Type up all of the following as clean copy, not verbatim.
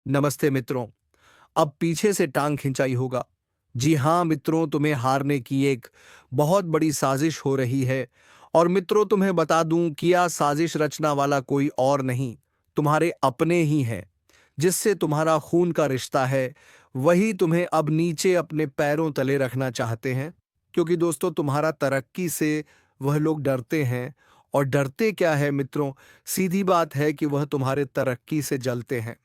नमस्ते मित्रों। अब पीछे से टांग खिंचाई होगा। जी हाँ मित्रों, तुम्हें हारने की एक बहुत बड़ी साजिश हो रही है। और मित्रों, तुम्हें बता दूं कि यह साजिश रचना वाला कोई और नहीं, तुम्हारे अपने ही हैं, जिससे तुम्हारा खून का रिश्ता है। वही तुम्हें अब नीचे अपने पैरों तले रखना चाहते हैं। क्योंकि दोस्तों, तुम्हारा तरक्की से वह लोग डरते हैं। और डरते क्या है मित्रों, सीधी बात है कि वह तुम्हारे तरक्की से जलते हैं।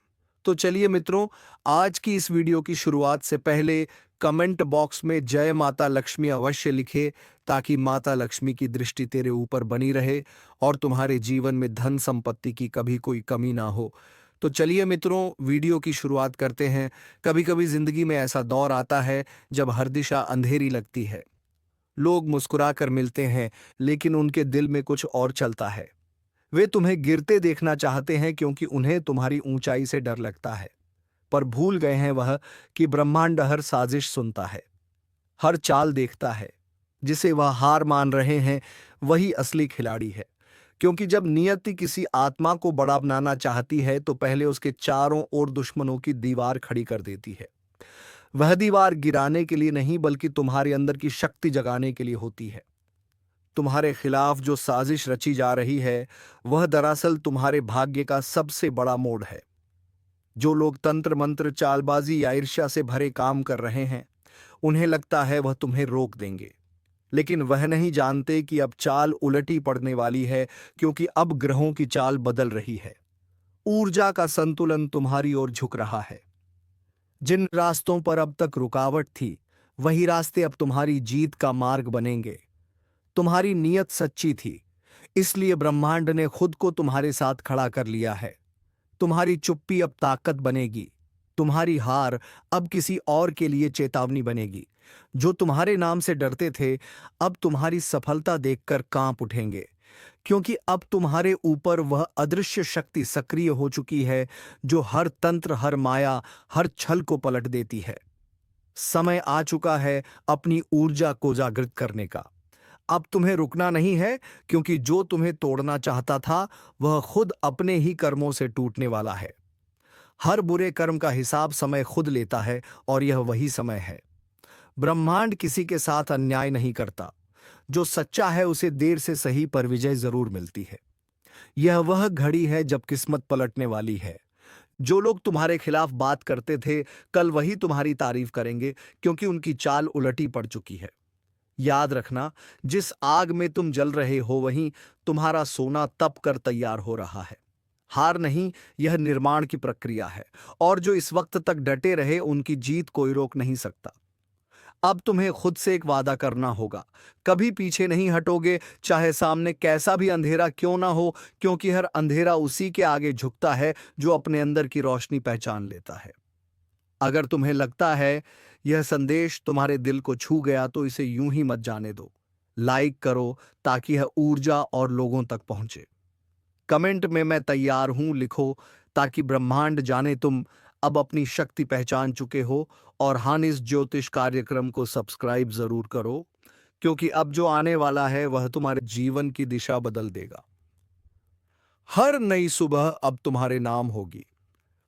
तो चलिए मित्रों, आज की इस वीडियो की शुरुआत से पहले कमेंट बॉक्स में जय माता लक्ष्मी अवश्य लिखे, ताकि माता लक्ष्मी की दृष्टि तेरे ऊपर बनी रहे और तुम्हारे जीवन में धन संपत्ति की कभी कोई कमी ना हो। तो चलिए मित्रों, वीडियो की शुरुआत करते हैं। कभी कभी जिंदगी में ऐसा दौर आता है जब हर दिशा अंधेरी लगती है। लोग मुस्कुरा कर मिलते हैं, लेकिन उनके दिल में कुछ और चलता है। वे तुम्हें गिरते देखना चाहते हैं, क्योंकि उन्हें तुम्हारी ऊंचाई से डर लगता है। पर भूल गए हैं वह कि ब्रह्मांड हर साजिश सुनता है, हर चाल देखता है। जिसे वह हार मान रहे हैं, वही असली खिलाड़ी है। क्योंकि जब नियति किसी आत्मा को बड़ा बनाना चाहती है, तो पहले उसके चारों ओर दुश्मनों की दीवार खड़ी कर देती है। वह दीवार गिराने के लिए नहीं, बल्कि तुम्हारे अंदर की शक्ति जगाने के लिए होती है। तुम्हारे खिलाफ जो साजिश रची जा रही है, वह दरअसल तुम्हारे भाग्य का सबसे बड़ा मोड़ है। जो लोग तंत्र मंत्र, चालबाजी या ईर्ष्या से भरे काम कर रहे हैं, उन्हें लगता है वह तुम्हें रोक देंगे। लेकिन वह नहीं जानते कि अब चाल उलटी पड़ने वाली है, क्योंकि अब ग्रहों की चाल बदल रही है। ऊर्जा का संतुलन तुम्हारी ओर झुक रहा है। जिन रास्तों पर अब तक रुकावट थी, वही रास्ते अब तुम्हारी जीत का मार्ग बनेंगे। तुम्हारी नीयत सच्ची थी, इसलिए ब्रह्मांड ने खुद को तुम्हारे साथ खड़ा कर लिया है। तुम्हारी चुप्पी अब ताकत बनेगी। तुम्हारी हार अब किसी और के लिए चेतावनी बनेगी। जो तुम्हारे नाम से डरते थे, अब तुम्हारी सफलता देखकर कांप उठेंगे। क्योंकि अब तुम्हारे ऊपर वह अदृश्य शक्ति सक्रिय हो चुकी है, जो हर तंत्र, हर माया, हर छल को पलट देती है। समय आ चुका है अपनी ऊर्जा को जागृत करने का। अब तुम्हें रुकना नहीं है, क्योंकि जो तुम्हें तोड़ना चाहता था, वह खुद अपने ही कर्मों से टूटने वाला है। हर बुरे कर्म का हिसाब समय खुद लेता है, और यह वही समय है। ब्रह्मांड किसी के साथ अन्याय नहीं करता। जो सच्चा है उसे देर से सही पर विजय जरूर मिलती है। यह वह घड़ी है जब किस्मत पलटने वाली है। जो लोग तुम्हारे खिलाफ बात करते थे, कल वही तुम्हारी तारीफ करेंगे, क्योंकि उनकी चाल उलटी पड़ चुकी है। याद रखना, जिस आग में तुम जल रहे हो, वहीं तुम्हारा सोना तप कर तैयार हो रहा है। हार नहीं, यह निर्माण की प्रक्रिया है। और जो इस वक्त तक डटे रहे, उनकी जीत कोई रोक नहीं सकता। अब तुम्हें खुद से एक वादा करना होगा। कभी पीछे नहीं हटोगे, चाहे सामने कैसा भी अंधेरा क्यों ना हो, क्योंकि हर अंधेरा उसी के आगे झुकता है जो अपने अंदर की रोशनी पहचान लेता है। अगर तुम्हें लगता है यह संदेश तुम्हारे दिल को छू गया, तो इसे यूं ही मत जाने दो। लाइक करो, ताकि यह ऊर्जा और लोगों तक पहुंचे। कमेंट में मैं तैयार हूं लिखो, ताकि ब्रह्मांड जाने तुम अब अपनी शक्ति पहचान चुके हो। और हानिस ज्योतिष कार्यक्रम को सब्सक्राइब जरूर करो, क्योंकि अब जो आने वाला है वह तुम्हारे जीवन की दिशा बदल देगा। हर नई सुबह अब तुम्हारे नाम होगी।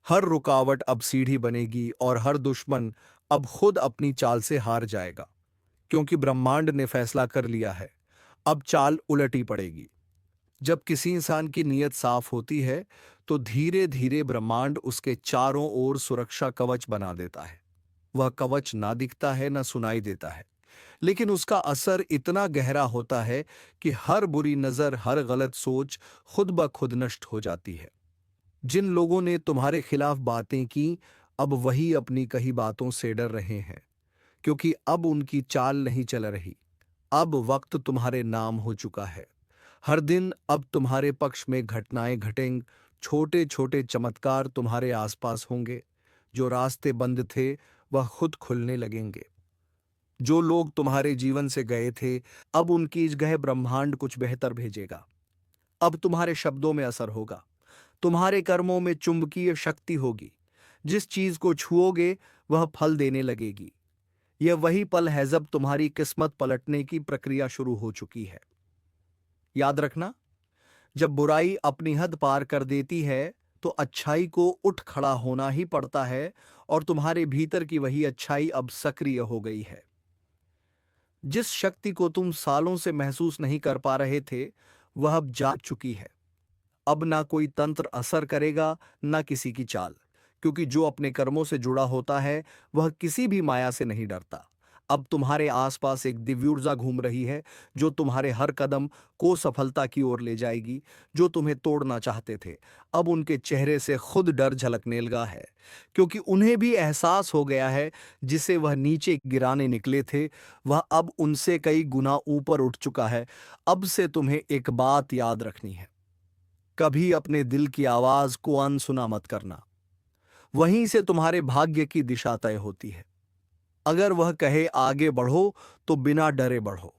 हर रुकावट अब सीढ़ी बनेगी, और हर दुश्मन अब खुद अपनी चाल से हार जाएगा। क्योंकि ब्रह्मांड ने फैसला कर लिया है, अब चाल उलटी पड़ेगी। जब किसी इंसान की नीयत साफ होती है, तो धीरे धीरे ब्रह्मांड उसके चारों ओर सुरक्षा कवच बना देता है। वह कवच ना दिखता है, ना सुनाई देता है, लेकिन उसका असर इतना गहरा होता है कि हर बुरी नजर, हर गलत सोच खुद ब खुद नष्ट हो जाती है। जिन लोगों ने तुम्हारे खिलाफ बातें की, अब वही अपनी कही बातों से डर रहे हैं, क्योंकि अब उनकी चाल नहीं चल रही। अब वक्त तुम्हारे नाम हो चुका है। हर दिन अब तुम्हारे पक्ष में घटनाएं घटेंगी। छोटे छोटे चमत्कार तुम्हारे आसपास होंगे। जो रास्ते बंद थे, वह खुद खुलने लगेंगे। जो लोग तुम्हारे जीवन से गए थे, अब उनकी जगह ब्रह्मांड कुछ बेहतर भेजेगा। अब तुम्हारे शब्दों में असर होगा। तुम्हारे कर्मों में चुंबकीय शक्ति होगी। जिस चीज को छुओगे, वह फल देने लगेगी। यह वही पल है जब तुम्हारी किस्मत पलटने की प्रक्रिया शुरू हो चुकी है। याद रखना, जब बुराई अपनी हद पार कर देती है, तो अच्छाई को उठ खड़ा होना ही पड़ता है और तुम्हारे भीतर की वही अच्छाई अब सक्रिय हो गई है। जिस शक्ति को तुम सालों से महसूस नहीं कर पा रहे थे, वह अब जाग चुकी है। अब ना कोई तंत्र असर करेगा, ना किसी की चाल, क्योंकि जो अपने कर्मों से जुड़ा होता है वह किसी भी माया से नहीं डरता। अब तुम्हारे आसपास एक दिव्य ऊर्जा घूम रही है जो तुम्हारे हर कदम को सफलता की ओर ले जाएगी। जो तुम्हें तोड़ना चाहते थे, अब उनके चेहरे से खुद डर झलकने लगा है, क्योंकि उन्हें भी एहसास हो गया है जिसे वह नीचे गिराने निकले थे, वह अब उनसे कई गुना ऊपर उठ चुका है। अब से तुम्हें एक बात याद रखनी है, कभी अपने दिल की आवाज को अनसुना मत करना। वहीं से तुम्हारे भाग्य की दिशा तय होती है। अगर वह कहे आगे बढ़ो तो बिना डरे बढ़ो,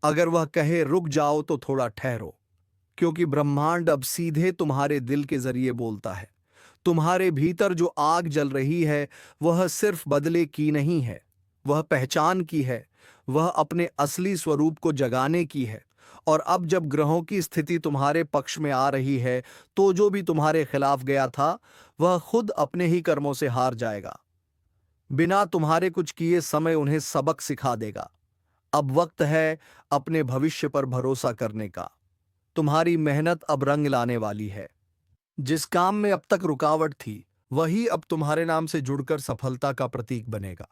अगर वह कहे रुक जाओ तो थोड़ा ठहरो, क्योंकि ब्रह्मांड अब सीधे तुम्हारे दिल के जरिए बोलता है। तुम्हारे भीतर जो आग जल रही है वह सिर्फ बदले की नहीं है, वह पहचान की है, वह अपने असली स्वरूप को जगाने की है। और अब जब ग्रहों की स्थिति तुम्हारे पक्ष में आ रही है, तो जो भी तुम्हारे खिलाफ गया था वह खुद अपने ही कर्मों से हार जाएगा। बिना तुम्हारे कुछ किए समय उन्हें सबक सिखा देगा। अब वक्त है अपने भविष्य पर भरोसा करने का। तुम्हारी मेहनत अब रंग लाने वाली है। जिस काम में अब तक रुकावट थी, वही अब तुम्हारे नाम से जुड़कर सफलता का प्रतीक बनेगा।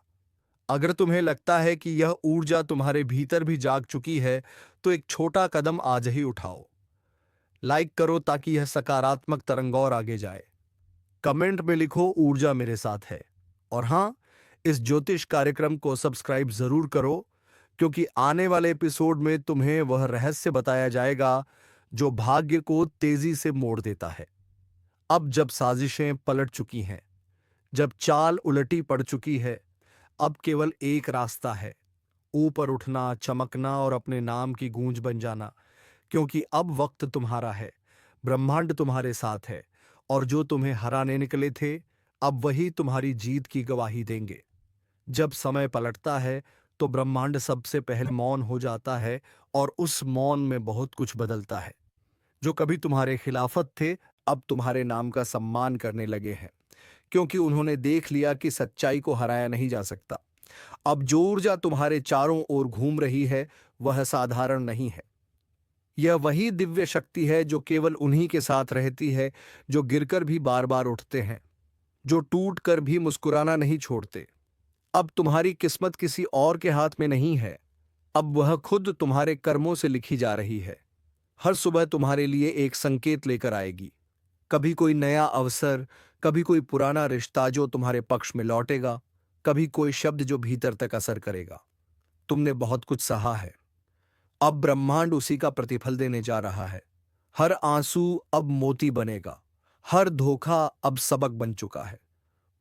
अगर तुम्हें लगता है कि यह ऊर्जा तुम्हारे भीतर भी जाग चुकी है, तो एक छोटा कदम आज ही उठाओ। लाइक करो ताकि यह सकारात्मक तरंग और आगे जाए। कमेंट में लिखो ऊर्जा मेरे साथ है। और हाँ, इस ज्योतिष कार्यक्रम को सब्सक्राइब जरूर करो, क्योंकि आने वाले एपिसोड में तुम्हें वह रहस्य बताया जाएगा जो भाग्य को तेजी से मोड़ देता है। अब जब साजिशें पलट चुकी हैं, जब चाल उलटी पड़ चुकी है, अब केवल एक रास्ता है, ऊपर उठना, चमकना और अपने नाम की गूंज बन जाना। क्योंकि अब वक्त तुम्हारा है, ब्रह्मांड तुम्हारे साथ है, और जो तुम्हें हराने निकले थे अब वही तुम्हारी जीत की गवाही देंगे। जब समय पलटता है तो ब्रह्मांड सबसे पहले मौन हो जाता है, और उस मौन में बहुत कुछ बदलता है। जो कभी तुम्हारे खिलाफत थे, अब तुम्हारे नाम का सम्मान करने लगे हैं, क्योंकि उन्होंने देख लिया कि सच्चाई को हराया नहीं जा सकता। अब जो ऊर्जा तुम्हारे चारों ओर घूम रही है वह साधारण नहीं है। यह वही दिव्य शक्ति है जो केवल उन्हीं के साथ रहती है जो गिरकर भी बार बार उठते हैं, जो टूट कर भी मुस्कुराना नहीं छोड़ते। अब तुम्हारी किस्मत किसी और के हाथ में नहीं है, अब वह खुद तुम्हारे कर्मों से लिखी जा रही है। हर सुबह तुम्हारे लिए एक संकेत लेकर आएगी, कभी कोई नया अवसर, कभी कोई पुराना रिश्ता जो तुम्हारे पक्ष में लौटेगा, कभी कोई शब्द जो भीतर तक असर करेगा। तुमने बहुत कुछ सहा है, अब ब्रह्मांड उसी का प्रतिफल देने जा रहा है। हर आंसू अब मोती बनेगा, हर धोखा अब सबक बन चुका है,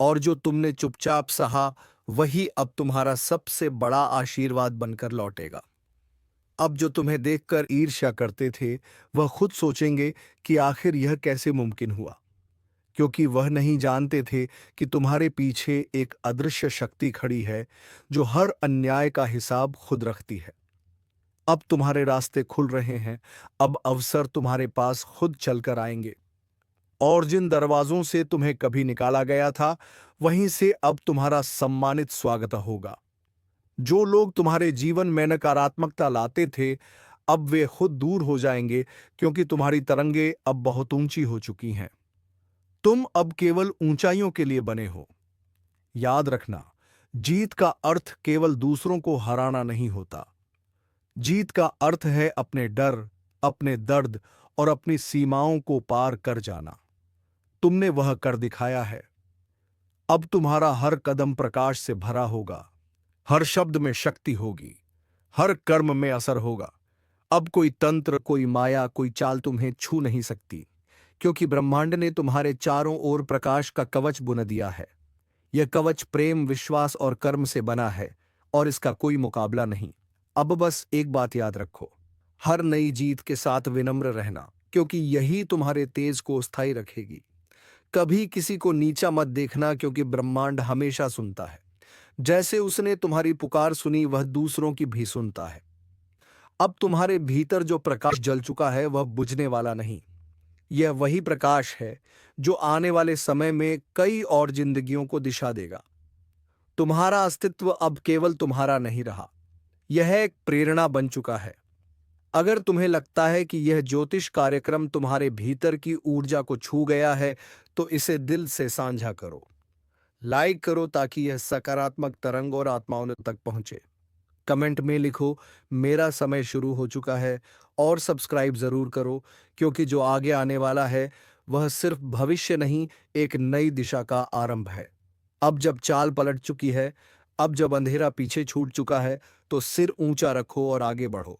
और जो तुमने चुपचाप सहा वही अब तुम्हारा सबसे बड़ा आशीर्वाद बनकर लौटेगा। अब जो तुम्हें देखकर ईर्ष्या करते थे वह खुद सोचेंगे कि आखिर यह कैसे मुमकिन हुआ, क्योंकि वह नहीं जानते थे कि तुम्हारे पीछे एक अदृश्य शक्ति खड़ी है जो हर अन्याय का हिसाब खुद रखती है। अब तुम्हारे रास्ते खुल रहे हैं, अब अवसर तुम्हारे पास खुद चलकर आएंगे, और जिन दरवाजों से तुम्हें कभी निकाला गया था वहीं से अब तुम्हारा सम्मानित स्वागत होगा। जो लोग तुम्हारे जीवन में नकारात्मकता लाते थे अब वे खुद दूर हो जाएंगे, क्योंकि तुम्हारी तरंगे अब बहुत ऊंची हो चुकी हैं। तुम अब केवल ऊंचाइयों के लिए बने हो। याद रखना, जीत का अर्थ केवल दूसरों को हराना नहीं होता। जीत का अर्थ है अपने डर, अपने दर्द और अपनी सीमाओं को पार कर जाना। तुमने वह कर दिखाया है। अब तुम्हारा हर कदम प्रकाश से भरा होगा, हर शब्द में शक्ति होगी, हर कर्म में असर होगा। अब कोई तंत्र, कोई माया, कोई चाल तुम्हें छू नहीं सकती, क्योंकि ब्रह्मांड ने तुम्हारे चारों ओर प्रकाश का कवच बुन दिया है। यह कवच प्रेम, विश्वास और कर्म से बना है, और इसका कोई मुकाबला नहीं। अब बस एक बात याद रखो, हर नई जीत के साथ विनम्र रहना, क्योंकि यही तुम्हारे तेज को स्थायी रखेगी। कभी किसी को नीचा मत देखना, क्योंकि ब्रह्मांड हमेशा सुनता है। जैसे उसने तुम्हारी पुकार सुनी वह दूसरों की भी सुनता है। अब तुम्हारे भीतर जो प्रकाश जल चुका है वह बुझने वाला नहीं, यह वही प्रकाश है जो आने वाले समय में कई और जिंदगियों को दिशा देगा। तुम्हारा अस्तित्व अब केवल तुम्हारा नहीं रहा, यह एक प्रेरणा बन चुका है। अगर तुम्हें लगता है कि यह ज्योतिष कार्यक्रम तुम्हारे भीतर की ऊर्जा को छू गया है, तो इसे दिल से साझा करो, लाइक करो ताकि यह सकारात्मक तरंग और आत्माओं तक पहुंचे। कमेंट में लिखो, मेरा समय शुरू हो चुका है, और सब्सक्राइब जरूर करो, क्योंकि जो आगे आने वाला है वह सिर्फ भविष्य नहीं, एक नई दिशा का आरंभ है। अब जब चाल पलट चुकी है, अब जब अंधेरा पीछे छूट चुका है, तो सिर ऊंचा रखो और आगे बढ़ो,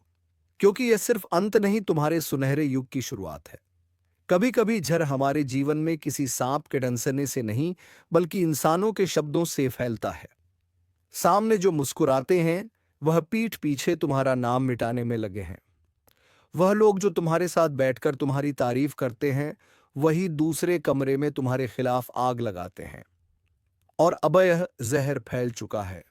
क्योंकि यह सिर्फ अंत नहीं, तुम्हारे सुनहरे युग की शुरुआत है। कभी कभी झर हमारे जीवन में किसी सांप के डंसने से नहीं, बल्कि इंसानों के शब्दों से फैलता है। सामने जो मुस्कुराते हैं वह पीठ पीछे तुम्हारा नाम मिटाने में लगे हैं। वह लोग जो तुम्हारे साथ बैठकर तुम्हारी तारीफ करते हैं, वही दूसरे कमरे में तुम्हारे खिलाफ आग लगाते हैं। और अब यह जहर फैल चुका है।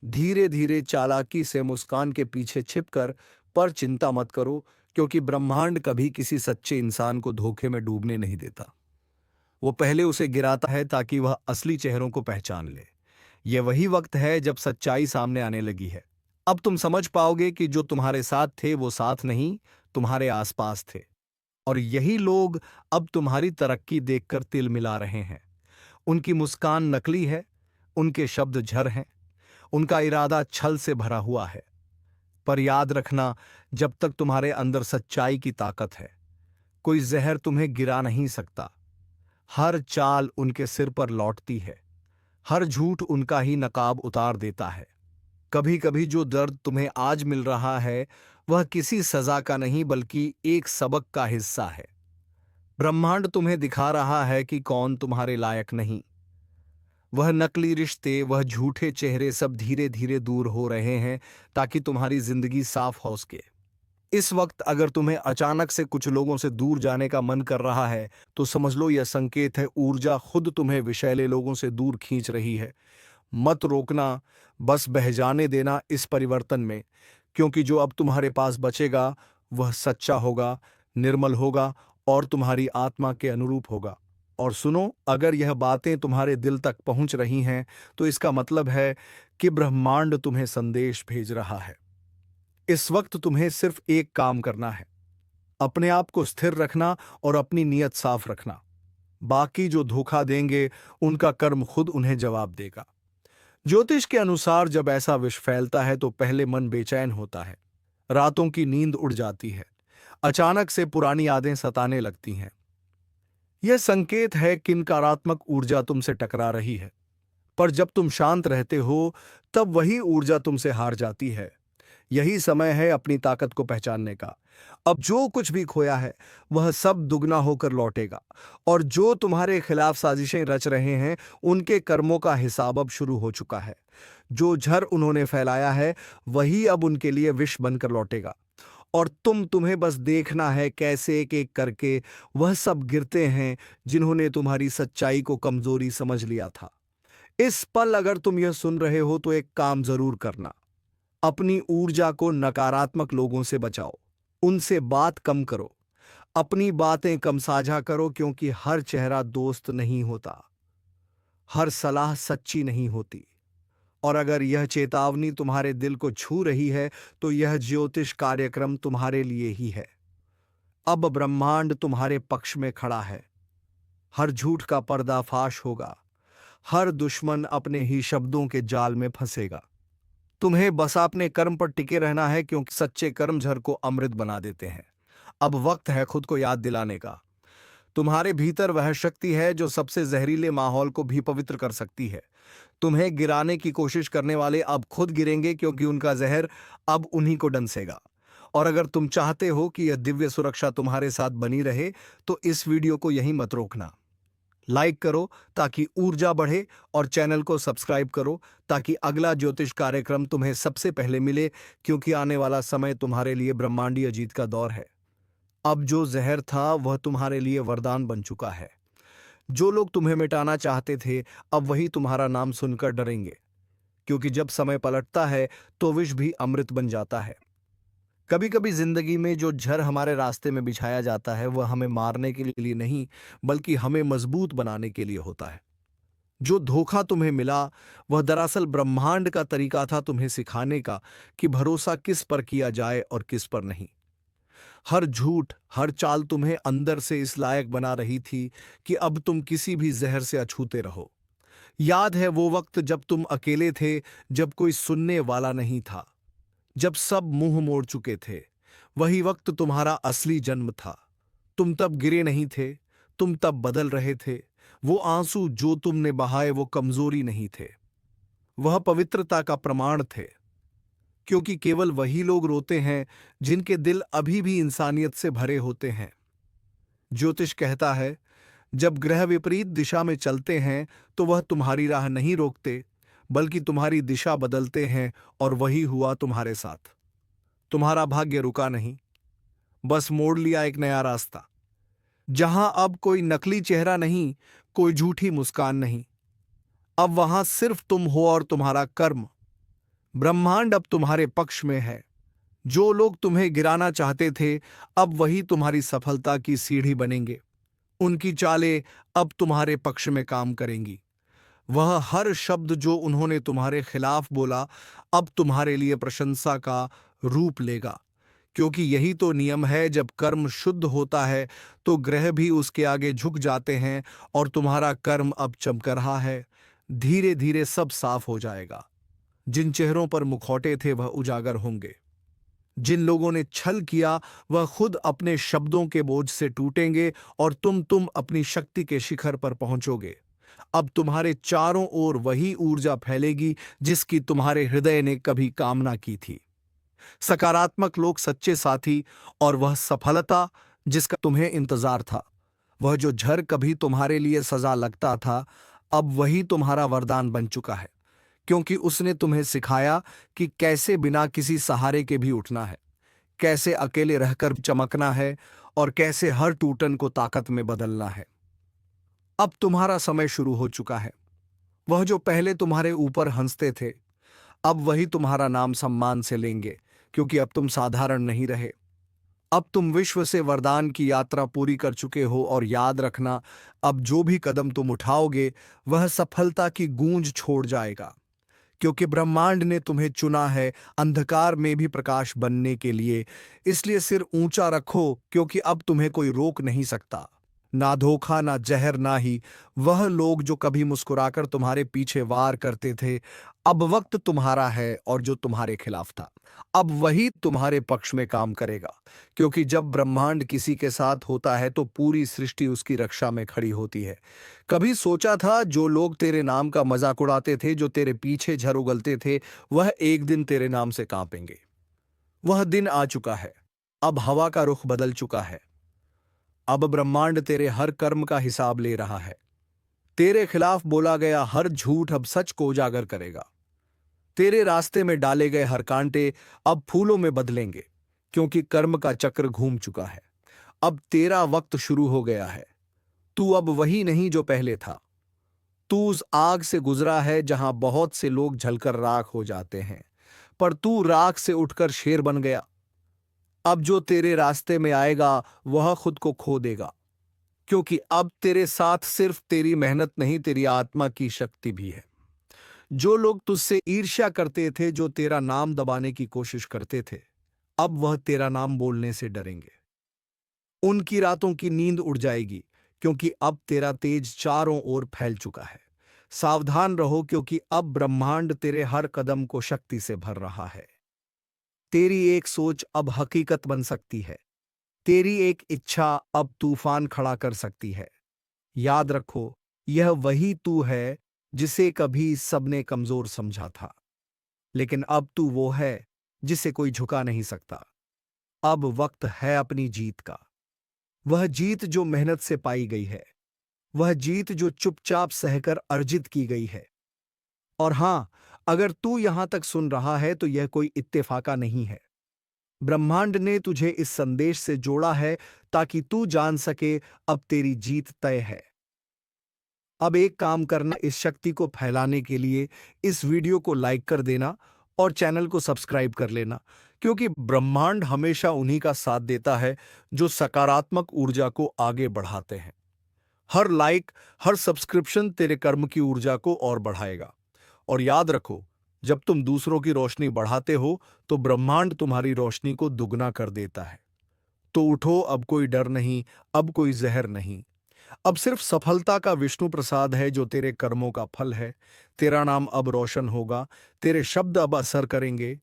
धीरे धीरे चालाकी से मुस्कान के पीछे छिपकर, पर चिंता मत करो, क्योंकि ब्रह्मांड कभी किसी सच्चे इंसान को धोखे में डूबने नहीं देता। वो पहले उसे गिराता है ताकि वह असली चेहरों को पहचान ले। यह वही वक्त है जब सच्चाई सामने आने लगी है। अब तुम समझ पाओगे कि जो तुम्हारे साथ थे वो साथ नहीं, तुम्हारे आसपास थे। और यही लोग अब तुम्हारी तरक्की देखकर तिल मिला रहे हैं। उनकी मुस्कान नकली है, उनके शब्द झर हैं, उनका इरादा छल से भरा हुआ है। पर याद रखना, जब तक तुम्हारे अंदर सच्चाई की ताकत है, कोई जहर तुम्हें गिरा नहीं सकता। हर चाल उनके सिर पर लौटती है, हर झूठ उनका ही नकाब उतार देता है। कभी कभी जो दर्द तुम्हें आज मिल रहा है, वह किसी सजा का नहीं, बल्कि एक सबक का हिस्सा है। ब्रह्मांड तुम्हें दिखा रहा है कि कौन तुम्हारे लायक नहीं। वह नकली रिश्ते, वह झूठे चेहरे सब धीरे धीरे दूर हो रहे हैं, ताकि तुम्हारी जिंदगी साफ हो सके। इस वक्त अगर तुम्हें अचानक से कुछ लोगों से दूर जाने का मन कर रहा है, तो समझ लो यह संकेत है, ऊर्जा खुद तुम्हें विषैले लोगों से दूर खींच रही है। मत रोकना, बस बह जाने देना इस परिवर्तन में, क्योंकि जो अब तुम्हारे पास बचेगा वह सच्चा होगा, निर्मल होगा और तुम्हारी आत्मा के अनुरूप होगा। और सुनो, अगर यह बातें तुम्हारे दिल तक पहुंच रही हैं, तो इसका मतलब है कि ब्रह्मांड तुम्हें संदेश भेज रहा है। इस वक्त तुम्हें सिर्फ एक काम करना है, अपने आप को स्थिर रखना और अपनी नीयत साफ रखना। बाकी जो धोखा देंगे, उनका कर्म खुद उन्हें जवाब देगा। ज्योतिष के अनुसार जब ऐसा विष फैलता है, तो पहले मन बेचैन होता है, रातों की नींद उड़ जाती है, अचानक से पुरानी यादें सताने लगती हैं। यह संकेत है कि नकारात्मक ऊर्जा तुमसे टकरा रही है। पर जब तुम शांत रहते हो, तब वही ऊर्जा तुमसे हार जाती है। यही समय है अपनी ताकत को पहचानने का। अब जो कुछ भी खोया है, वह सब दुगना होकर लौटेगा। और जो तुम्हारे खिलाफ साजिशें रच रहे हैं, उनके कर्मों का हिसाब अब शुरू हो चुका है। जो झर उन्होंने फैलाया है, वही अब उनके लिए विष बनकर लौटेगा। और तुम्हें बस देखना है कैसे एक एक करके वह सब गिरते हैं, जिन्होंने तुम्हारी सच्चाई को कमजोरी समझ लिया था। इस पल अगर तुम यह सुन रहे हो, तो एक काम जरूर करना, अपनी ऊर्जा को नकारात्मक लोगों से बचाओ, उनसे बात कम करो, अपनी बातें कम साझा करो, क्योंकि हर चेहरा दोस्त नहीं होता, हर सलाह सच्ची नहीं होती। और अगर यह चेतावनी तुम्हारे दिल को छू रही है, तो यह ज्योतिष कार्यक्रम तुम्हारे लिए ही है। अब ब्रह्मांड तुम्हारे पक्ष में खड़ा है। हर झूठ का पर्दाफाश होगा, हर दुश्मन अपने ही शब्दों के जाल में फंसेगा। तुम्हें बस अपने कर्म पर टिके रहना है, क्योंकि सच्चे कर्म झर को अमृत बना देते हैं। अब वक्त है खुद को याद दिलाने का। तुम्हारे भीतर वह शक्ति है जो सबसे जहरीले माहौल को भी पवित्र कर सकती है। तुम्हें गिराने की कोशिश करने वाले अब खुद गिरेंगे, क्योंकि उनका जहर अब उन्हीं को डंसेगा। और अगर तुम चाहते हो कि यह दिव्य सुरक्षा तुम्हारे साथ बनी रहे, तो इस वीडियो को यहीं मत रोकना। लाइक करो ताकि ऊर्जा बढ़े, और चैनल को सब्सक्राइब करो ताकि अगला ज्योतिष कार्यक्रम तुम्हें सबसे पहले मिले, क्योंकि आने वाला समय तुम्हारे लिए ब्रह्मांडीय जीत का दौर है। अब जो जहर था वह तुम्हारे लिए वरदान बन चुका है। जो लोग तुम्हें मिटाना चाहते थे, अब वही तुम्हारा नाम सुनकर डरेंगे, क्योंकि जब समय पलटता है तो विष भी अमृत बन जाता है। कभी कभी जिंदगी में जो झर हमारे रास्ते में बिछाया जाता है वह हमें मारने के लिए नहीं, बल्कि हमें मजबूत बनाने के लिए होता है। जो धोखा तुम्हें मिला वह दरअसल ब्रह्मांड का तरीका था तुम्हें सिखाने का कि भरोसा किस पर किया जाए और किस पर नहीं। हर झूठ, हर चाल तुम्हें अंदर से इस लायक बना रही थी कि अब तुम किसी भी जहर से अछूते रहो। याद है वो वक्त जब तुम अकेले थे, जब कोई सुनने वाला नहीं था, जब सब मुंह मोड़ चुके थे। वही वक्त तुम्हारा असली जन्म था। तुम तब गिरे नहीं थे, तुम तब बदल रहे थे। वो आंसू जो तुमने बहाए वो कमजोरी नहीं थे, वह पवित्रता का प्रमाण थे। क्योंकि केवल वही लोग रोते हैं जिनके दिल अभी भी इंसानियत से भरे होते हैं। ज्योतिष कहता है, जब ग्रह विपरीत दिशा में चलते हैं तो वह तुम्हारी राह नहीं रोकते, बल्कि तुम्हारी दिशा बदलते हैं। और वही हुआ तुम्हारे साथ। तुम्हारा भाग्य रुका नहीं, बस मोड़ लिया एक नया रास्ता, जहां अब कोई नकली चेहरा नहीं, कोई झूठी मुस्कान नहीं। अब वहां सिर्फ तुम हो और तुम्हारा कर्म। ब्रह्मांड अब तुम्हारे पक्ष में है। जो लोग तुम्हें गिराना चाहते थे, अब वही तुम्हारी सफलता की सीढ़ी बनेंगे। उनकी चालें अब तुम्हारे पक्ष में काम करेंगी। वह हर शब्द जो उन्होंने तुम्हारे खिलाफ बोला, अब तुम्हारे लिए प्रशंसा का रूप लेगा। क्योंकि यही तो नियम है, जब कर्म शुद्ध होता है तो ग्रह भी उसके आगे झुक जाते हैं। और तुम्हारा कर्म अब चमक रहा है। धीरे धीरे सब साफ हो जाएगा। जिन चेहरों पर मुखौटे थे वह उजागर होंगे। जिन लोगों ने छल किया वह खुद अपने शब्दों के बोझ से टूटेंगे। और तुम अपनी शक्ति के शिखर पर पहुंचोगे। अब तुम्हारे चारों ओर वही ऊर्जा फैलेगी जिसकी तुम्हारे हृदय ने कभी कामना की थी। सकारात्मक लोग, सच्चे साथी, और वह सफलता जिसका तुम्हें इंतजार था। वह जो झर कभी तुम्हारे लिए सजा लगता था, अब वही तुम्हारा वरदान बन चुका है। क्योंकि उसने तुम्हें सिखाया कि कैसे बिना किसी सहारे के भी उठना है, कैसे अकेले रहकर चमकना है, और कैसे हर टूटन को ताकत में बदलना है। अब तुम्हारा समय शुरू हो चुका है। वह जो पहले तुम्हारे ऊपर हंसते थे, अब वही तुम्हारा नाम सम्मान से लेंगे। क्योंकि अब तुम साधारण नहीं रहे, अब तुम विश्व से वरदान की यात्रा पूरी कर चुके हो। और याद रखना, अब जो भी कदम तुम उठाओगे वह सफलता की गूंज छोड़ जाएगा। क्योंकि ब्रह्मांड ने तुम्हें चुना है अंधकार में भी प्रकाश बनने के लिए। इसलिए सिर ऊंचा रखो, क्योंकि अब तुम्हें कोई रोक नहीं सकता। ना धोखा, ना जहर, ना ही वह लोग जो कभी मुस्कुराकर तुम्हारे पीछे वार करते थे। अब वक्त तुम्हारा है, और जो तुम्हारे खिलाफ था अब वही तुम्हारे पक्ष में काम करेगा। क्योंकि जब ब्रह्मांड किसी के साथ होता है तो पूरी सृष्टि उसकी रक्षा में खड़ी होती है। कभी सोचा था जो लोग तेरे नाम का मजाक उड़ाते थे, जो तेरे पीछे झर उगलते थे, वह एक दिन तेरे नाम से कांपेंगे। वह दिन आ चुका है। अब हवा का रुख बदल चुका है। अब ब्रह्मांड तेरे हर कर्म का हिसाब ले रहा है। तेरे खिलाफ बोला गया हर झूठ अब सच को उजागर करेगा। तेरे रास्ते में डाले गए हर कांटे अब फूलों में बदलेंगे। क्योंकि कर्म का चक्र घूम चुका है। अब तेरा वक्त शुरू हो गया है। तू अब वही नहीं जो पहले था। तू उस आग से गुजरा है जहां बहुत से लोग जलकर राख हो जाते हैं, पर तू राख से उठकर शेर बन गया। अब जो तेरे रास्ते में आएगा वह खुद को खो देगा। क्योंकि अब तेरे साथ सिर्फ तेरी मेहनत नहीं, तेरी आत्मा की शक्ति भी है। जो लोग तुझसे ईर्ष्या करते थे, जो तेरा नाम दबाने की कोशिश करते थे, अब वह तेरा नाम बोलने से डरेंगे। उनकी रातों की नींद उड़ जाएगी। क्योंकि अब तेरा तेज चारों ओर फैल चुका है। सावधान रहो, क्योंकि अब ब्रह्मांड तेरे हर कदम को शक्ति से भर रहा है। तेरी एक सोच अब हकीकत बन सकती है। तेरी एक इच्छा अब तूफान खड़ा कर सकती है। याद रखो, यह वही तू है जिसे कभी सबने कमजोर समझा था। लेकिन अब तू वो है जिसे कोई झुका नहीं सकता। अब वक्त है अपनी जीत का। वह जीत जो मेहनत से पाई गई है, वह जीत जो चुपचाप सहकर अर्जित की गई है। और हां, अगर तू यहां तक सुन रहा है तो यह कोई इत्तेफाका नहीं है। ब्रह्मांड ने तुझे इस संदेश से जोड़ा है ताकि तू जान सके अब तेरी जीत तय है। अब एक काम करना, इस शक्ति को फैलाने के लिए इस वीडियो को लाइक कर देना और चैनल को सब्सक्राइब कर लेना। क्योंकि ब्रह्मांड हमेशा उन्हीं का साथ देता है जो सकारात्मक ऊर्जा को आगे बढ़ाते हैं। हर लाइक, हर सब्सक्रिप्शन तेरे कर्म की ऊर्जा को और बढ़ाएगा। और याद रखो, जब तुम दूसरों की रोशनी बढ़ाते हो तो ब्रह्मांड तुम्हारी रोशनी को दुगना कर देता है। तो उठो, अब कोई डर नहीं, अब कोई जहर नहीं। अब सिर्फ सफलता का विष्णु प्रसाद है जो तेरे कर्मों का फल है। तेरा नाम अब रोशन होगा, तेरे शब्द अब असर करेंगे,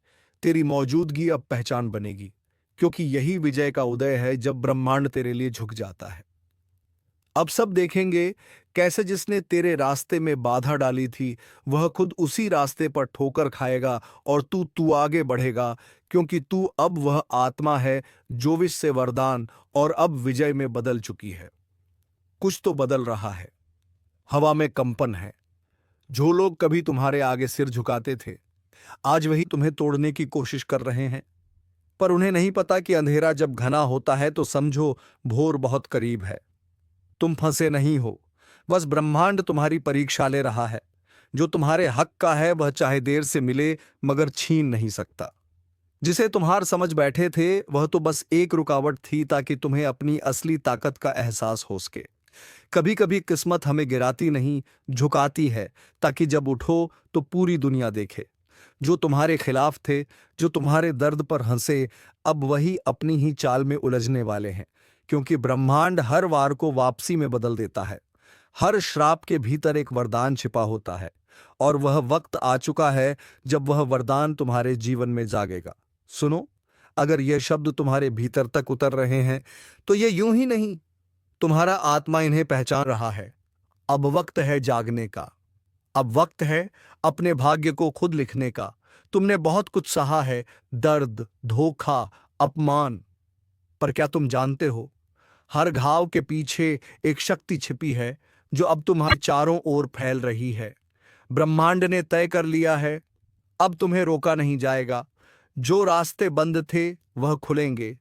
तेरी मौजूदगी अब पहचान बनेगी, क्योंकि यही विजय का उदय है जब ब्रह्मांड तेरे लिए झुक जाता है। अब सब देखेंगे कैसे जिसने तेरे रास्ते में बाधा डाली थी वह खुद उसी रास्ते पर ठोकर खाएगा और तू आगे बढ़ेगा, क्योंकि तू अब वह आत्मा है जो विष से वरदान और अब विजय में बदल चुकी है। कुछ तो बदल रहा है। हवा में कंपन है। जो लोग कभी तुम्हारे आगे सिर झुकाते थे आज वही तुम्हें तोड़ने की कोशिश कर रहे हैं। पर उन्हें नहीं पता कि अंधेरा जब घना होता है तो समझो भोर बहुत करीब है। तुम फंसे नहीं हो, बस ब्रह्मांड तुम्हारी परीक्षा ले रहा है। जो तुम्हारे हक का है वह चाहे देर से मिले मगर छीन नहीं सकता। जिसे तुम्हार समझ बैठे थे वह तो बस एक रुकावट थी ताकि तुम्हें अपनी असली ताकत का एहसास हो सके। कभी कभी किस्मत हमें गिराती नहीं, झुकाती है, ताकि जब उठो तो पूरी दुनिया देखे। जो तुम्हारे खिलाफ थे, जो तुम्हारे दर्द पर हंसे, अब वही अपनी ही चाल में उलझने वाले हैं, क्योंकि ब्रह्मांड हर वार को वापसी में बदल देता है। हर श्राप के भीतर एक वरदान छिपा होता है, और वह वक्त आ चुका है जब वह वरदान तुम्हारे जीवन में जागेगा। सुनो, अगर यह शब्द तुम्हारे भीतर तक उतर रहे हैं तो ये यूं ही नहीं, तुम्हारा आत्मा इन्हें पहचान रहा है। अब वक्त है जागने का। अब वक्त है अपने भाग्य को खुद लिखने का। तुमने बहुत कुछ सहा है, दर्द, धोखा, अपमान, पर क्या तुम जानते हो, हर घाव के पीछे एक शक्ति छिपी है जो अब तुम्हारे चारों ओर फैल रही है। ब्रह्मांड ने तय कर लिया है, अब तुम्हें रोका नहीं जाएगा। जो रास्ते बंद थे वह खुलेंगे,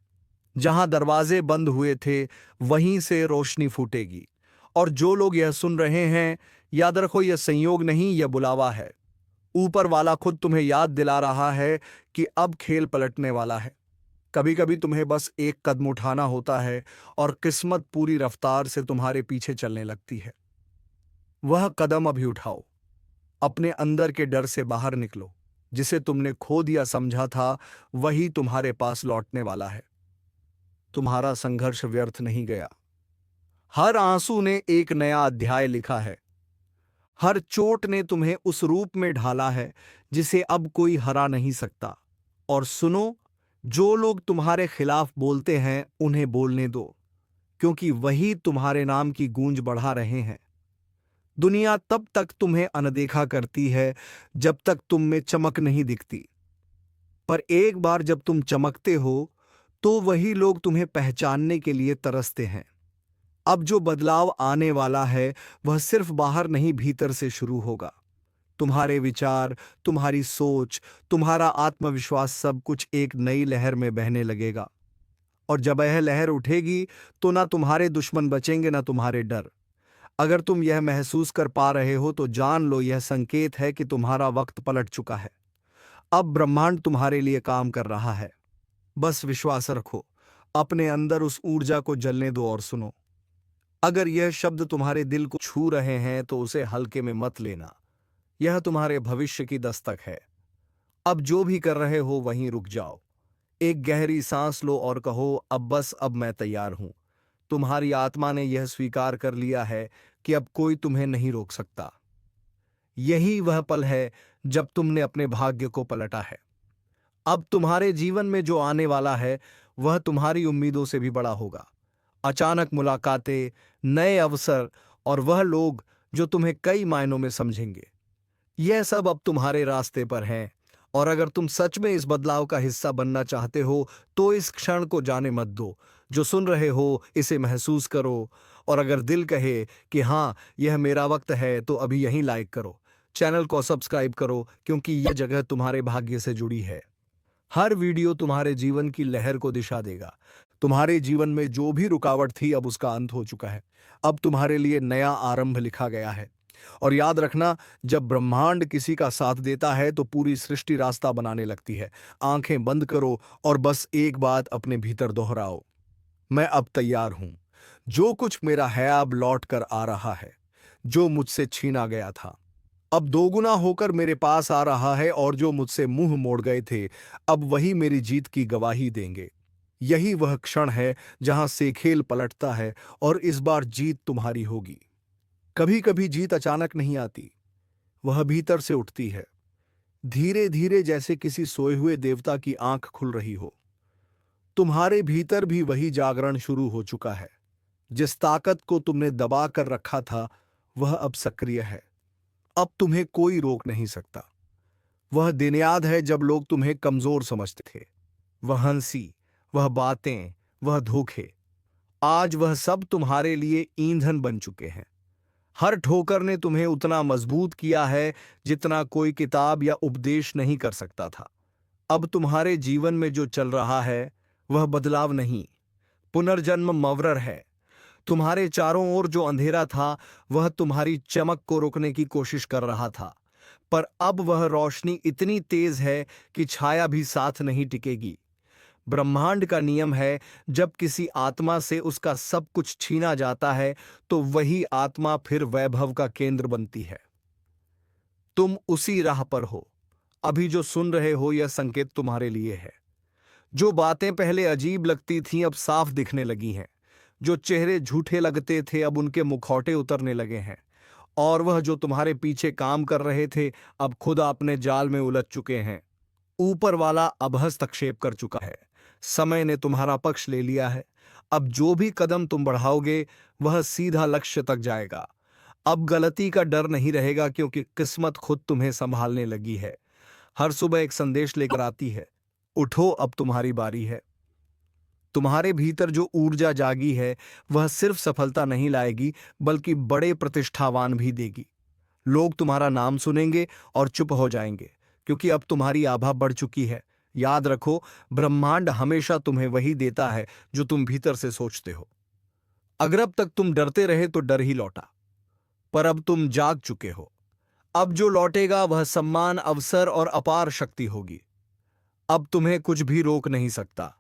जहां दरवाजे बंद हुए थे वहीं से रोशनी फूटेगी। और जो लोग यह सुन रहे हैं, याद रखो, यह संयोग नहीं, यह बुलावा है। ऊपर वाला खुद तुम्हें याद दिला रहा है कि अब खेल पलटने वाला है। कभी कभी तुम्हें बस एक कदम उठाना होता है और किस्मत पूरी रफ्तार से तुम्हारे पीछे चलने लगती है। वह कदम अभी उठाओ। अपने अंदर के डर से बाहर निकलो। जिसे तुमने खो दिया समझा था वही तुम्हारे पास लौटने वाला है। तुम्हारा संघर्ष व्यर्थ नहीं गया। हर आंसू ने एक नया अध्याय लिखा है। हर चोट ने तुम्हें उस रूप में ढाला है जिसे अब कोई हरा नहीं सकता। और सुनो, जो लोग तुम्हारे खिलाफ बोलते हैं उन्हें बोलने दो, क्योंकि वही तुम्हारे नाम की गूंज बढ़ा रहे हैं। दुनिया तब तक तुम्हें अनदेखा करती है जब तक तुम में चमक नहीं दिखती, पर एक बार जब तुम चमकते हो तो वही लोग तुम्हें पहचानने के लिए तरसते हैं। अब जो बदलाव आने वाला है वह सिर्फ बाहर नहीं, भीतर से शुरू होगा। तुम्हारे विचार, तुम्हारी सोच, तुम्हारा आत्मविश्वास, सब कुछ एक नई लहर में बहने लगेगा। और जब यह लहर उठेगी तो ना तुम्हारे दुश्मन बचेंगे, ना तुम्हारे डर। अगर तुम यह महसूस कर पा रहे हो तो जान लो, यह संकेत है कि तुम्हारा वक्त पलट चुका है। अब ब्रह्मांड तुम्हारे लिए काम कर रहा है। बस विश्वास रखो, अपने अंदर उस ऊर्जा को जलने दो। और सुनो, अगर यह शब्द तुम्हारे दिल को छू रहे हैं तो उसे हल्के में मत लेना। यह तुम्हारे भविष्य की दस्तक है। अब जो भी कर रहे हो वहीं रुक जाओ। एक गहरी सांस लो और कहो, अब बस, अब मैं तैयार हूं। तुम्हारी आत्मा ने यह स्वीकार कर लिया है कि अब कोई तुम्हें नहीं रोक सकता। यही वह पल है जब तुमने अपने भाग्य को पलटा है। अब तुम्हारे जीवन में जो आने वाला है वह तुम्हारी उम्मीदों से भी बड़ा होगा। अचानक मुलाकातें, नए अवसर और वह लोग जो तुम्हें कई मायनों में समझेंगे, यह सब अब तुम्हारे रास्ते पर हैं। और अगर तुम सच में इस बदलाव का हिस्सा बनना चाहते हो तो इस क्षण को जाने मत दो। जो सुन रहे हो इसे महसूस करो, और अगर दिल कहे कि हाँ, यह मेरा वक्त है, तो अभी यहीं लाइक करो, चैनल को सब्सक्राइब करो, क्योंकि यह जगह तुम्हारे भाग्य से जुड़ी है। हर वीडियो तुम्हारे जीवन की लहर को दिशा देगा। तुम्हारे जीवन में जो भी रुकावट थी अब उसका अंत हो चुका है। अब तुम्हारे लिए नया आरंभ लिखा गया है। और याद रखना, जब ब्रह्मांड किसी का साथ देता है तो पूरी सृष्टि रास्ता बनाने लगती है। आंखें बंद करो और बस एक बात अपने भीतर दोहराओ, मैं अब तैयार हूं। जो कुछ मेरा है अब लौट कर आ रहा है। जो मुझसे छीना गया था अब दोगुना होकर मेरे पास आ रहा है, और जो मुझसे मुंह मोड़ गए थे अब वही मेरी जीत की गवाही देंगे। यही वह क्षण है जहां से खेल पलटता है और इस बार जीत तुम्हारी होगी। कभी कभी जीत अचानक नहीं आती, वह भीतर से उठती है, धीरे धीरे, जैसे किसी सोए हुए देवता की आंख खुल रही हो। तुम्हारे भीतर भी वही जागरण शुरू हो चुका है। जिस ताकत को तुमने दबा कर रखा था वह अब सक्रिय है। अब तुम्हें कोई रोक नहीं सकता। वह दिन याद है जब लोग तुम्हें कमजोर समझते थे। वह हंसी, वह बातें, वह धोखे, आज वह सब तुम्हारे लिए ईंधन बन चुके हैं। हर ठोकर ने तुम्हें उतना मजबूत किया है जितना कोई किताब या उपदेश नहीं कर सकता था। अब तुम्हारे जीवन में जो चल रहा है वह बदलाव नहीं, पुनर्जन्म मवरर है। तुम्हारे चारों ओर जो अंधेरा था वह तुम्हारी चमक को रोकने की कोशिश कर रहा था, पर अब वह रोशनी इतनी तेज है कि छाया भी साथ नहीं टिकेगी। ब्रह्मांड का नियम है, जब किसी आत्मा से उसका सब कुछ छीना जाता है तो वही आत्मा फिर वैभव का केंद्र बनती है। तुम उसी राह पर हो। अभी जो सुन रहे हो यह संकेत तुम्हारे लिए है। जो बातें पहले अजीब लगती थीं अब साफ दिखने लगी हैं। जो चेहरे झूठे लगते थे अब उनके मुखौटे उतरने लगे हैं। और वह जो तुम्हारे पीछे काम कर रहे थे अब खुद अपने जाल में उलझ चुके हैं। ऊपर वाला अब हस्तक्षेप कर चुका है। समय ने तुम्हारा पक्ष ले लिया है। अब जो भी कदम तुम बढ़ाओगे वह सीधा लक्ष्य तक जाएगा। अब गलती का डर नहीं रहेगा, क्योंकि किस्मत खुद तुम्हें संभालने लगी है। हर सुबह एक संदेश लेकर आती है, उठो अब तुम्हारी बारी है। तुम्हारे भीतर जो ऊर्जा जागी है वह सिर्फ सफलता नहीं लाएगी बल्कि बड़े प्रतिष्ठावान भी देगी। लोग तुम्हारा नाम सुनेंगे और चुप हो जाएंगे, क्योंकि अब तुम्हारी आभा बढ़ चुकी है। याद रखो, ब्रह्मांड हमेशा तुम्हें वही देता है जो तुम भीतर से सोचते हो। अगर अब तक तुम डरते रहे तो डर ही लौटा, पर अब तुम जाग चुके हो। अब जो लौटेगा वह सम्मान, अवसर और अपार शक्ति होगी। अब तुम्हें कुछ भी रोक नहीं सकता।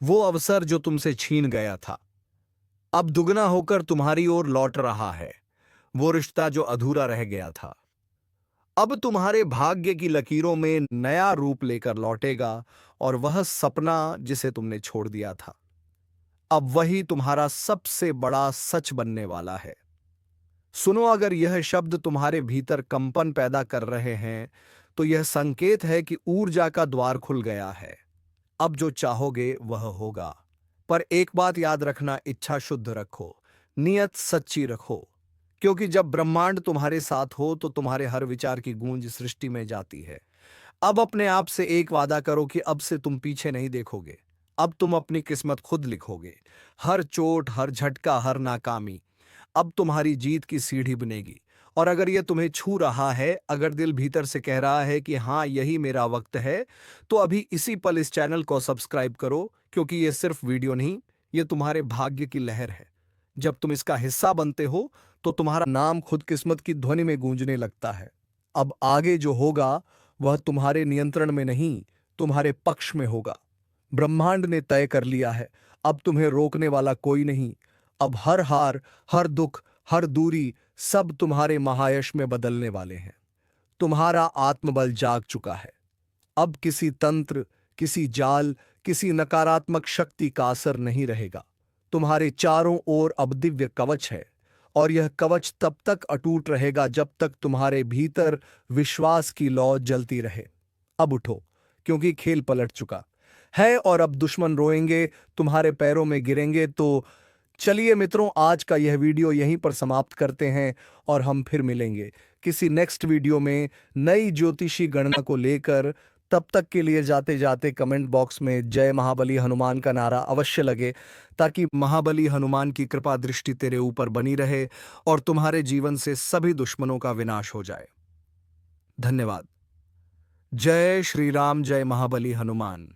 वो अवसर जो तुमसे छीन गया था अब दुगना होकर तुम्हारी ओर लौट रहा है। वो रिश्ता जो अधूरा रह गया था अब तुम्हारे भाग्य की लकीरों में नया रूप लेकर लौटेगा, और वह सपना जिसे तुमने छोड़ दिया था अब वही तुम्हारा सबसे बड़ा सच बनने वाला है। सुनो, अगर यह शब्द तुम्हारे भीतर कंपन पैदा कर रहे हैं तो यह संकेत है कि ऊर्जा का द्वार खुल गया है। अब जो चाहोगे वह होगा। पर एक बात याद रखना, इच्छा शुद्ध रखो, नियत सच्ची रखो, क्योंकि जब ब्रह्मांड तुम्हारे साथ हो तो तुम्हारे हर विचार की गूंज सृष्टि में जाती है। अब अपने आप से एक वादा करो कि अब से तुम पीछे नहीं देखोगे। अब तुम अपनी किस्मत खुद लिखोगे। हर चोट, हर झटका, हर नाकामी अब तुम्हारी जीत की सीढ़ी बनेगी। और अगर यह तुम्हें छू रहा है, अगर दिल भीतर से कह रहा है कि हाँ यही मेरा वक्त है, तो अभी इसी पल इस चैनल को सब्सक्राइब करो, क्योंकि यह सिर्फ वीडियो नहीं, यह तुम्हारे भाग्य की लहर है। जब तुम इसका हिस्सा बनते हो तो तुम्हारा नाम खुद किस्मत की ध्वनि में गूंजने लगता है। अब आगे जो होगा वह तुम्हारे नियंत्रण में नहीं, तुम्हारे पक्ष में होगा। ब्रह्मांड ने तय कर लिया है, अब तुम्हें रोकने वाला कोई नहीं। अब हर हार, हर दुख, हर दूरी सब तुम्हारे महायश में बदलने वाले हैं। तुम्हारा आत्मबल जाग चुका है। अब किसी तंत्र, किसी जाल, किसी नकारात्मक शक्ति का असर नहीं रहेगा। तुम्हारे चारों ओर अब दिव्य कवच है, और यह कवच तब तक अटूट रहेगा जब तक तुम्हारे भीतर विश्वास की लौ जलती रहे। अब उठो, क्योंकि खेल पलट चुका है और अब दुश्मन रोएंगे, तुम्हारे पैरों में गिरेंगे। तो चलिए मित्रों, आज का यह वीडियो यहीं पर समाप्त करते हैं, और हम फिर मिलेंगे किसी नेक्स्ट वीडियो में नई ज्योतिषी गणना को लेकर। तब तक के लिए जाते जाते कमेंट बॉक्स में जय महाबली हनुमान का नारा अवश्य लगे, ताकि महाबली हनुमान की कृपा दृष्टि तेरे ऊपर बनी रहे और तुम्हारे जीवन से सभी दुश्मनों का विनाश हो जाए। धन्यवाद। जय श्री राम, जय महाबली हनुमान।